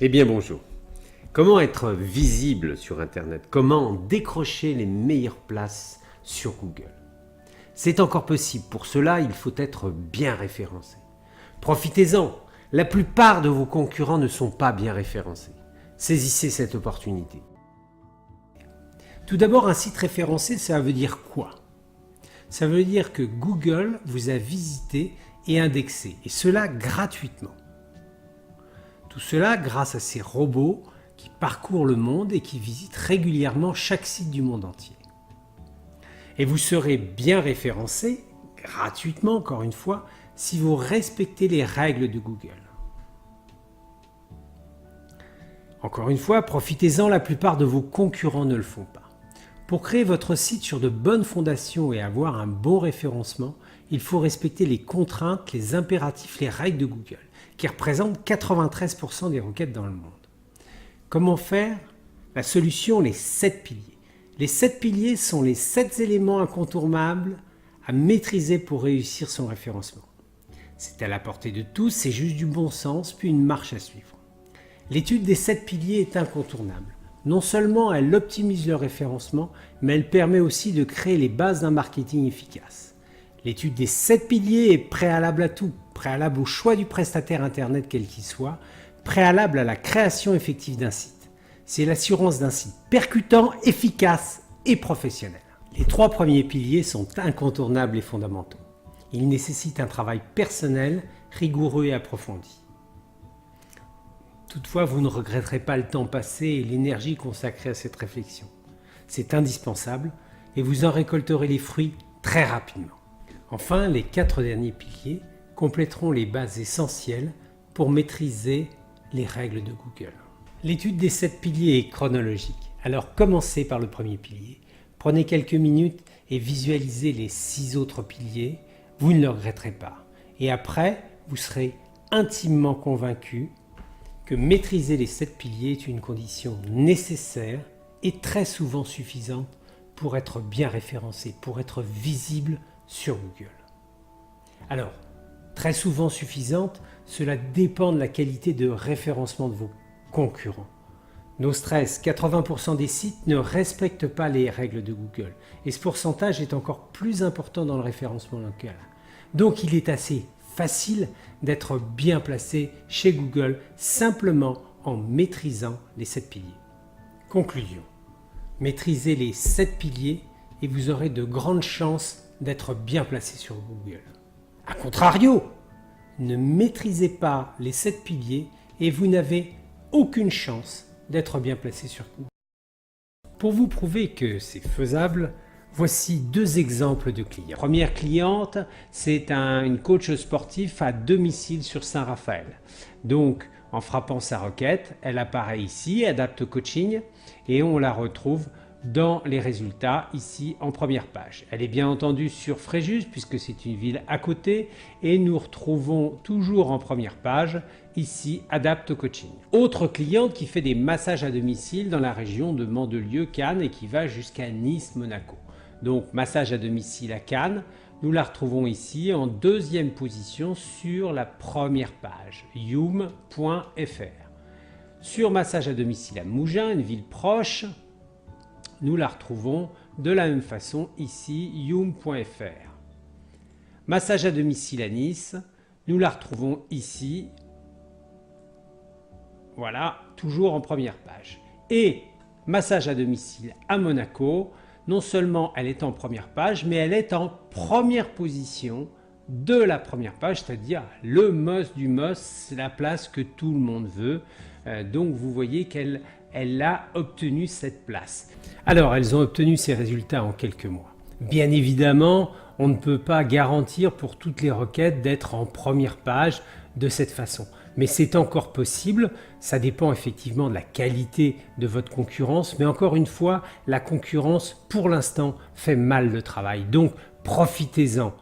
Eh bien bonjour. Comment être visible sur Internet? Comment décrocher les meilleures places sur Google? C'est encore possible. Pour cela, il faut être bien référencé. Profitez-en. La plupart de vos concurrents ne sont pas bien référencés. Saisissez cette opportunité. Tout d'abord, un site référencé, ça veut dire quoi? Ça veut dire que Google vous a visité et indexé, et cela gratuitement. Tout cela grâce à ces robots qui parcourent le monde et qui visitent régulièrement chaque site du monde entier. Et vous serez bien référencé, gratuitement encore une fois, si vous respectez les règles de Google. Encore une fois, profitez-en, la plupart de vos concurrents ne le font pas. Pour créer votre site sur de bonnes fondations et avoir un bon référencement, il faut respecter les contraintes, les impératifs, les règles de Google, qui représentent 93% des requêtes dans le monde. Comment faire? La solution, les 7 piliers. Les 7 piliers sont les 7 éléments incontournables à maîtriser pour réussir son référencement. C'est à la portée de tous, c'est juste du bon sens, puis une marche à suivre. L'étude des 7 piliers est incontournable. Non seulement elle optimise le référencement, mais elle permet aussi de créer les bases d'un marketing efficace. L'étude des 7 piliers est préalable à tout, préalable au choix du prestataire Internet quel qu'il soit, préalable à la création effective d'un site. C'est l'assurance d'un site percutant, efficace et professionnel. Les 3 premiers piliers sont incontournables et fondamentaux. Ils nécessitent un travail personnel, rigoureux et approfondi. Toutefois, vous ne regretterez pas le temps passé et l'énergie consacrée à cette réflexion. C'est indispensable et vous en récolterez les fruits très rapidement. Enfin, les 4 derniers piliers compléteront les bases essentielles pour maîtriser les règles de Google. L'étude des 7 piliers est chronologique. Alors commencez par le premier pilier. Prenez quelques minutes et visualisez les 6 autres piliers. Vous ne le regretterez pas. Et après, vous serez intimement convaincu que maîtriser les 7 piliers est une condition nécessaire et très souvent suffisante pour être bien référencé, pour être visible sur Google. Alors, très souvent suffisante, cela dépend de la qualité de référencement de vos concurrents. No stress, 80% des sites ne respectent pas les règles de Google et ce pourcentage est encore plus important dans le référencement local. Donc il est assez facile d'être bien placé chez Google simplement en maîtrisant les 7 piliers. Conclusion. Maîtrisez les 7 piliers et vous aurez de grandes chances d'être bien placé sur Google. A contrario, ne maîtrisez pas les 7 piliers et vous n'avez aucune chance d'être bien placé sur Google. Pour vous prouver que c'est faisable, voici 2 exemples de clients. Première cliente, c'est une coach sportif à domicile sur Saint-Raphaël. Donc, en frappant sa requête, elle apparaît ici, Adapte Coaching, et on la retrouve dans les résultats ici en première page. Elle est bien entendu sur Fréjus puisque c'est une ville à côté et nous retrouvons toujours en première page ici Adapte Coaching. Autre cliente qui fait des massages à domicile dans la région de Mandelieu, Cannes et qui va jusqu'à Nice, Monaco. Donc massage à domicile à Cannes, nous la retrouvons ici en 2e position sur la première page, youm.fr. Sur massage à domicile à Mougins, une ville proche, nous la retrouvons de la même façon ici, youm.fr. Massage à domicile à Nice, nous la retrouvons ici, voilà, toujours en première page. Et massage à domicile à Monaco, non seulement elle est en première page, mais elle est en première position de la première page, c'est-à-dire le must du must, c'est la place que tout le monde veut. Donc vous voyez qu'elle a obtenu cette place. Alors elles ont obtenu ces résultats en quelques mois. Bien évidemment, on ne peut pas garantir pour toutes les requêtes d'être en première page de cette façon. Mais c'est encore possible, ça dépend effectivement de la qualité de votre concurrence, mais encore une fois, la concurrence pour l'instant fait mal le travail. Donc profitez-en.